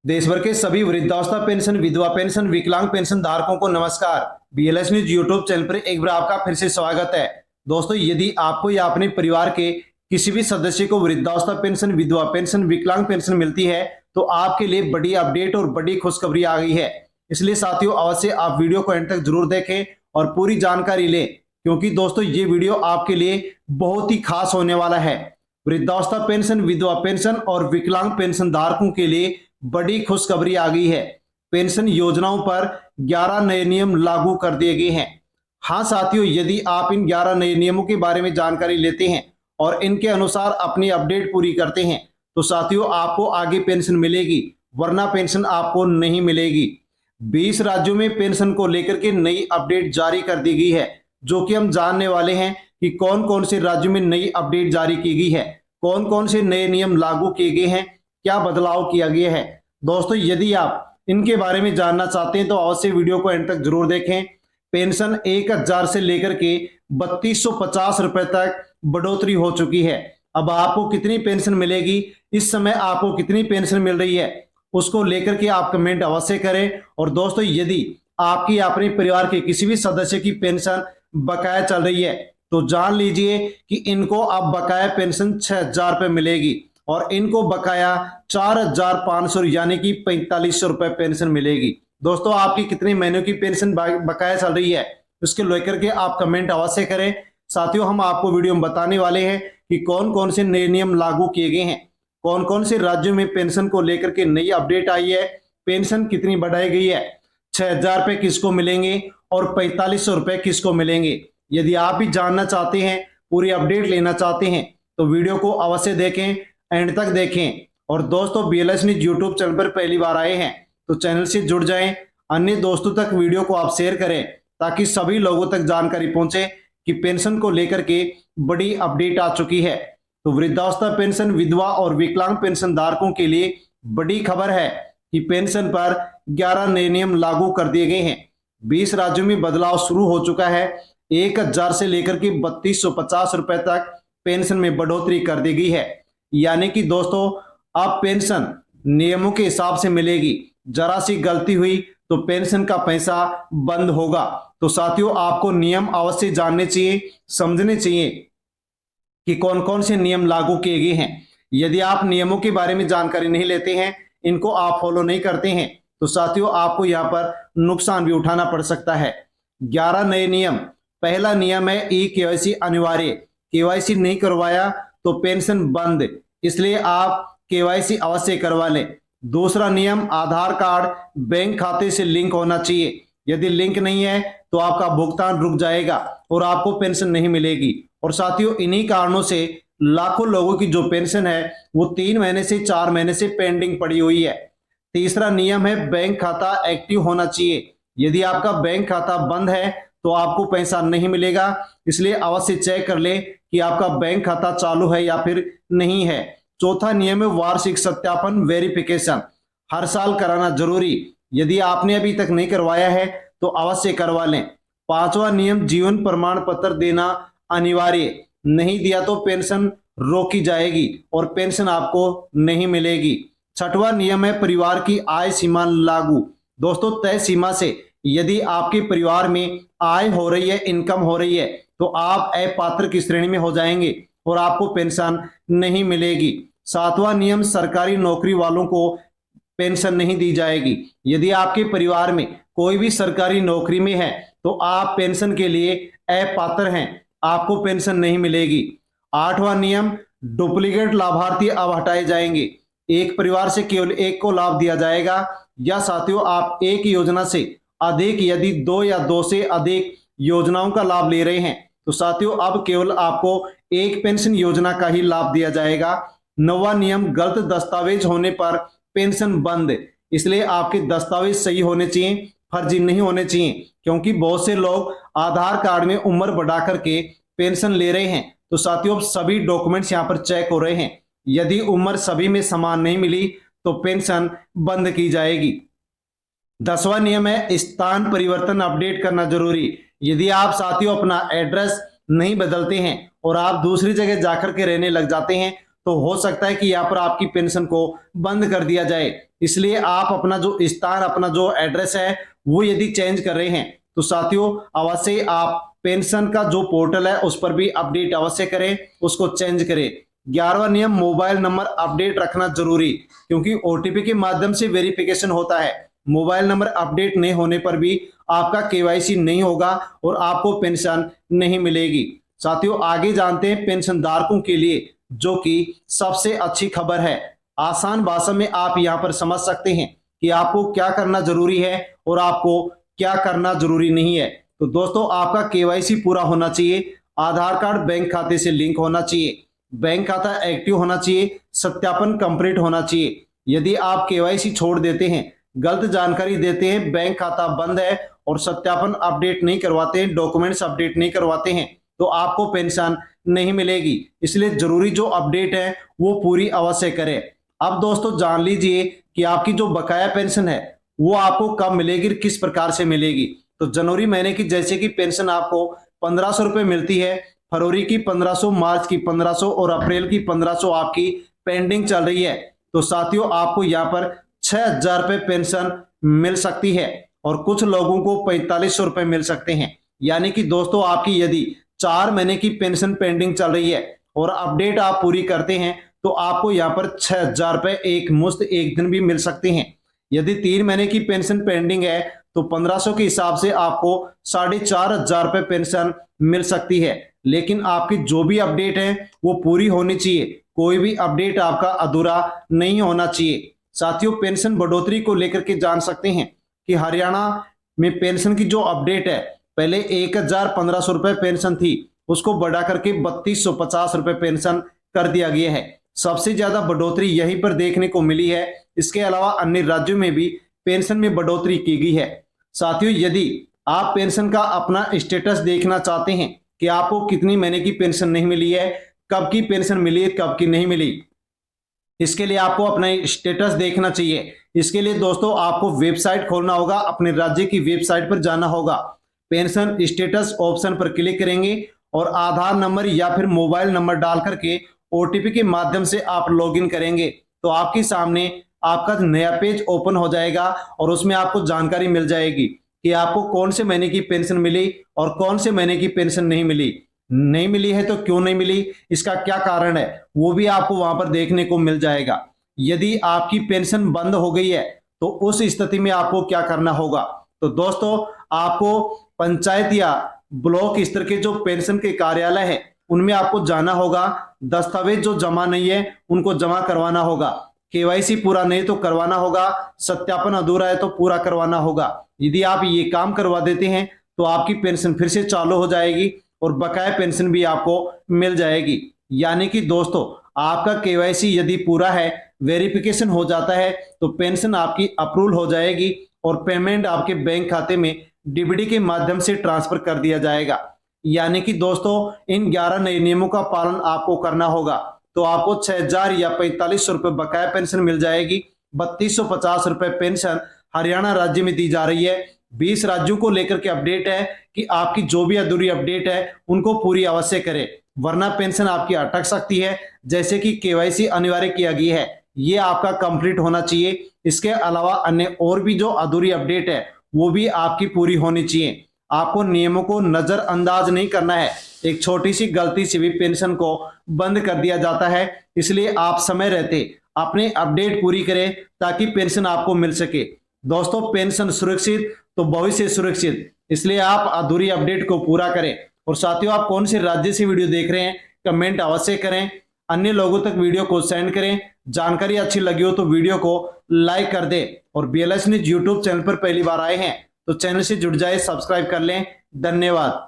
देश भर के सभी वृद्धावस्था पेंशन, विधवा पेंशन, विकलांग पेंशन धारकों को नमस्कार। बीएलएस न्यूज यूट्यूब चैनल पर एक बार आपका फिर से स्वागत है। दोस्तों, यदि आपको या अपने परिवार के किसी भी सदस्य को वृद्धावस्था पेंशन, विधवा पेंशन, विकलांग पेंशन मिलती है तो आपके लिए बड़ी अपडेट और बड़ी खुशखबरी आ गई है। इसलिए साथियों, अवश्य आप वीडियो को एंड तक जरूर देखें और पूरी जानकारी लें, क्योंकि दोस्तों ये वीडियो आपके लिए बहुत ही खास होने वाला है। वृद्धावस्था पेंशन, विधवा पेंशन और विकलांग पेंशन धारकों के लिए बड़ी खुशखबरी आ गई है। पेंशन योजनाओं पर 11 नए नियम लागू कर दिए गए हैं। हाँ साथियों, यदि आप इन 11 नए नियमों के बारे में जानकारी लेते हैं और इनके अनुसार अपनी अपडेट पूरी करते हैं तो साथियों आपको आगे पेंशन मिलेगी, वरना पेंशन आपको नहीं मिलेगी। 20 राज्यों में पेंशन को लेकर के नई अपडेट जारी कर दी गई है, जो कि हम जानने वाले हैं कि कौन कौन से राज्यों में नई अपडेट जारी की गई है, कौन कौन से नए नियम लागू किए गए हैं, क्या बदलाव किया गया है। दोस्तों, यदि आप इनके बारे में जानना चाहते हैं तो अवश्य वीडियो को एंड तक जरूर देखें। पेंशन 1000 से लेकर के 3250 रुपए तक बढ़ोतरी हो चुकी है। अब आपको कितनी पेंशन मिलेगी, इस समय आपको कितनी पेंशन मिल रही है, उसको लेकर के आप कमेंट अवश्य करें। और दोस्तों, यदि आपकी अपने परिवार के किसी भी सदस्य की पेंशन बकाया चल रही है तो जान लीजिए कि इनको अब बकाया पेंशन 6000 रुपए मिलेगी और इनको बकाया 4500 यानी कि 4500 रुपए पेंशन मिलेगी। दोस्तों, आपकी कितने महीनों की पेंशन बकाया चल रही है उसके लेकर के आप कमेंट अवश्य करें। साथियों, हम आपको वीडियो में बताने वाले हैं कि कौन कौन से नए नियम लागू किए गए हैं, कौन कौन से राज्यों में पेंशन को लेकर के नई अपडेट आई है, पेंशन कितनी बढ़ाई गई है, 6000 रुपए किसको मिलेंगे और 4500 रुपए किसको मिलेंगे। यदि आप भी जानना चाहते हैं, पूरी अपडेट लेना चाहते हैं तो वीडियो को अवश्य देखें, एंड तक देखें। और दोस्तों, बीएलएस न्यूज यूट्यूब चैनल पर पहली बार आए हैं तो चैनल से जुड़ जाएं, अन्य दोस्तों तक वीडियो को आप शेयर करें ताकि सभी लोगों तक जानकारी पहुंचे कि पेंशन को लेकर के बड़ी अपडेट आ चुकी है। तो वृद्धावस्था पेंशन, विधवा और विकलांग पेंशन धारकों के लिए बड़ी खबर है कि पेंशन पर 11 नए नियम लागू कर दिए गए हैं। 20 राज्यों में बदलाव शुरू हो चुका है। 1000 से लेकर के 3250 रुपए तक पेंशन में बढ़ोतरी कर दी गई है। यानी कि दोस्तों, अब पेंशन नियमों के हिसाब से मिलेगी। जरा सी गलती हुई तो पेंशन का पैसा बंद होगा। तो साथियों, आपको नियम अवश्य जानने चाहिए, समझने चाहिए कि कौन कौन से नियम लागू किए गए हैं। यदि आप नियमों के बारे में जानकारी नहीं लेते हैं, इनको आप फॉलो नहीं करते हैं तो साथियों आपको यहाँ पर नुकसान भी उठाना पड़ सकता है। 11 नए नियम। पहला नियम है ई केवाईसी अनिवार्य। केवाईसी नहीं करवाया तो पेंशन बंद, इसलिए आप केवाईसी अवश्य करवा लें। दूसरा नियम, आधार कार्ड बैंक खाते से लिंक होना चाहिए। यदि लिंक नहीं है तो आपका भुगतान रुक जाएगा और आपको पेंशन नहीं मिलेगी। और साथियों, इन्हीं कारणों से लाखों लोगों की जो पेंशन है वो 3 महीने से 4 महीने से पेंडिंग पड़ी हुई है। तीसरा नियम है, बैंक खाता एक्टिव होना चाहिए। यदि आपका बैंक खाता बंद है तो आपको पैसा नहीं मिलेगा, इसलिए अवश्य चेक कर ले कि आपका बैंक खाता चालू है या फिर नहीं है। चौथा नियम है, वार्षिक सत्यापन वेरिफिकेशन। हर साल कराना जरूरी। यदि आपने अभी तक नहीं करवाया है तो अवश्य करवा लें। पांचवा नियम, जीवन प्रमाण पत्र देना अनिवार्य। नहीं दिया तो पेंशन रोकी जाएगी और पेंशन आपको नहीं मिलेगी। छठवां नियम है, परिवार की आय सीमा लागू। दोस्तों, तय सीमा से यदि आपके परिवार में आय हो रही है, इनकम हो रही है तो आप अपात्र की श्रेणी में हो जाएंगे और आपको पेंशन नहीं मिलेगी। सातवां नियम, सरकारी नौकरी वालों को पेंशन नहीं दी जाएगी। यदि आपके परिवार में कोई भी सरकारी नौकरी में है तो आप पेंशन के लिए अपात्र हैं, आपको पेंशन नहीं मिलेगी। आठवां नियम, डुप्लीकेट लाभार्थी अब हटाए जाएंगे। एक परिवार से केवल एक को लाभ दिया जाएगा। या साथियों, आप एक योजना से अधिक, यदि 2 या 2 से अधिक योजनाओं का लाभ ले रहे हैं तो साथियों अब केवल आपको एक पेंशन योजना का ही लाभ दिया जाएगा। नौवां नियम, गलत दस्तावेज होने पर पेंशन बंद। इसलिए आपके दस्तावेज सही होने चाहिए, फर्जी नहीं होने चाहिए, क्योंकि बहुत से लोग आधार कार्ड में उम्र बढ़ा करके पेंशन ले रहे हैं। तो साथियों, सभी डॉक्यूमेंट्स यहाँ पर चेक हो रहे हैं। यदि उम्र सभी में समान नहीं मिली तो पेंशन बंद की जाएगी। 10वां नियम है, स्थान परिवर्तन अपडेट करना जरूरी। यदि आप साथियों अपना एड्रेस नहीं बदलते हैं और आप दूसरी जगह जाकर के रहने लग जाते हैं तो हो सकता है कि यहाँ पर आपकी पेंशन को बंद कर दिया जाए। इसलिए आप अपना जो स्थान, अपना जो एड्रेस है वो यदि चेंज कर रहे हैं तो साथियों अवश्य आप पेंशन का जो पोर्टल है उस पर भी अपडेट अवश्य करें, उसको चेंज करें। 11वां नियम, मोबाइल नंबर अपडेट रखना जरूरी, क्योंकि ओटीपी के माध्यम से वेरिफिकेशन होता है। मोबाइल नंबर अपडेट नहीं होने पर भी आपका केवाईसी नहीं होगा और आपको पेंशन नहीं मिलेगी। साथियों आगे जानते हैं पेंशन धारकों के लिए जो कि सबसे अच्छी खबर है। आसान भाषा में आप यहां पर समझ सकते हैं कि आपको क्या करना जरूरी है और आपको क्या करना जरूरी नहीं है। तो दोस्तों आपका केवाईसी पूरा होना चाहिए, आधार कार्ड बैंक खाते से लिंक होना चाहिए, बैंक खाता एक्टिव होना चाहिए, सत्यापन कंप्लीट होना चाहिए। यदि आप केवाईसी छोड़ देते हैं, गलत जानकारी देते हैं, बैंक खाता बंद है और सत्यापन अपडेट नहीं करवाते हैं, डॉक्यूमेंट्स अपडेट नहीं करवाते हैं, तो आपको पेंशन नहीं मिलेगी। इसलिए जरूरी जो अपडेट है वो पूरी अवश्य करें। अब दोस्तों जान लीजिए कि आपकी जो बकाया पेंशन है वो आपको कब मिलेगी, किस प्रकार से मिलेगी। तो जनवरी महीने की जैसे कि पेंशन आपको 1500 रुपए मिलती है, फरवरी की 1500, मार्च की 1500 और अप्रैल की 1500 आपकी पेंडिंग चल रही है। तो साथियों आपको यहाँ पर 6000 रुपए पेंशन मिल सकती है और कुछ लोगों को 4500 रुपए मिल सकते हैं। यानी कि दोस्तों आपकी यदि 4 महीने की पेंशन पेंडिंग चल रही है और अपडेट आप पूरी करते हैं तो आपको यहाँ पर 6000 रुपए एक मुश्त एक दिन भी मिल सकते हैं। यदि 3 महीने की पेंशन पेंडिंग है तो 1500 के हिसाब से आपको 4500 रुपए पेंशन मिल सकती है। लेकिन आपकी जो भी अपडेट है वो पूरी होनी चाहिए, कोई भी अपडेट आपका अधूरा नहीं होना चाहिए। साथियों पेंशन बढ़ोतरी को लेकर के जान सकते हैं कि हरियाणा में पेंशन की जो अपडेट है, पहले 1500 रुपए पेंशन थी, उसको बढ़ा करके 3250 रुपए पेंशन कर दिया गया है। सबसे ज्यादा बढ़ोतरी यहीं पर देखने को मिली है। इसके अलावा अन्य राज्यों में भी पेंशन में बढ़ोतरी की गई है। साथियों यदि आप पेंशन का अपना स्टेटस देखना चाहते हैं कि आपको कितनी महीने की पेंशन नहीं मिली है, कब की पेंशन मिली है, कब की नहीं मिली, इसके लिए आपको अपना स्टेटस देखना चाहिए। इसके लिए दोस्तों आपको वेबसाइट खोलना होगा, अपने राज्य की वेबसाइट पर जाना होगा, पेंशन स्टेटस ऑप्शन पर क्लिक करेंगे और आधार नंबर या फिर मोबाइल नंबर डाल करके ओटीपी के माध्यम से आप लॉगिन करेंगे तो आपके सामने आपका नया पेज ओपन हो जाएगा और उसमें आपको जानकारी मिल जाएगी कि आपको कौन से महीने की पेंशन मिली और कौन से महीने की पेंशन नहीं मिली। नहीं मिली है तो क्यों नहीं मिली, इसका क्या कारण है, वो भी आपको वहां पर देखने को मिल जाएगा। यदि आपकी पेंशन बंद हो गई है तो उस स्थिति में आपको क्या करना होगा। तो दोस्तों आपको पंचायत या ब्लॉक स्तर के जो पेंशन के कार्यालय है उनमें आपको जाना होगा, दस्तावेज जो जमा नहीं है उनको जमा करवाना होगा, केवाईसी पूरा नहीं तो करवाना होगा, सत्यापन अधूरा है तो पूरा करवाना होगा। यदि आप ये काम करवा देते हैं तो आपकी पेंशन फिर से चालू हो जाएगी और बकाया पेंशन भी आपको मिल जाएगी। यानी कि दोस्तों आपका केवाईसी यदि पूरा है, वेरिफिकेशन हो जाता है तो पेंशन आपकी अप्रूवल हो जाएगी और पेमेंट आपके बैंक खाते में डीबीडी के माध्यम से ट्रांसफर कर दिया जाएगा। यानी कि दोस्तों इन 11 नए नियमों का पालन आपको करना होगा तो आपको 6000 या 4500 रुपए बकाया पेंशन मिल जाएगी। 3250 रुपए पेंशन हरियाणा राज्य में दी जा रही है। 20 राज्यों को लेकर के अपडेट है कि आपकी जो भी अधूरी अपडेट है उनको पूरी अवश्य करें, वरना पेंशन आपकी अटक सकती है। जैसे कि केवाईसी अनिवार्य किया गया है, ये आपका कंप्लीट होना चाहिए। इसके अलावा अन्य और भी जो अधूरी अपडेट है वो भी आपकी पूरी होनी चाहिए। आपको नियमों को नजरअंदाज नहीं करना है, एक छोटी सी गलती से भी पेंशन को बंद कर दिया जाता है। इसलिए आप समय रहते अपने अपडेट पूरी करें ताकि पेंशन आपको मिल सके। दोस्तों पेंशन सुरक्षित तो भविष्य सुरक्षित, इसलिए आप अधूरी अपडेट को पूरा करें। और साथियों आप कौन से राज्य से वीडियो देख रहे हैं कमेंट अवश्य करें, अन्य लोगों तक वीडियो को सेंड करें। जानकारी अच्छी लगी हो तो वीडियो को लाइक कर दें और बीएलएस न्यूज यूट्यूब चैनल पर पहली बार आए हैं तो चैनल से जुड़ जाए, सब्सक्राइब कर लें। धन्यवाद।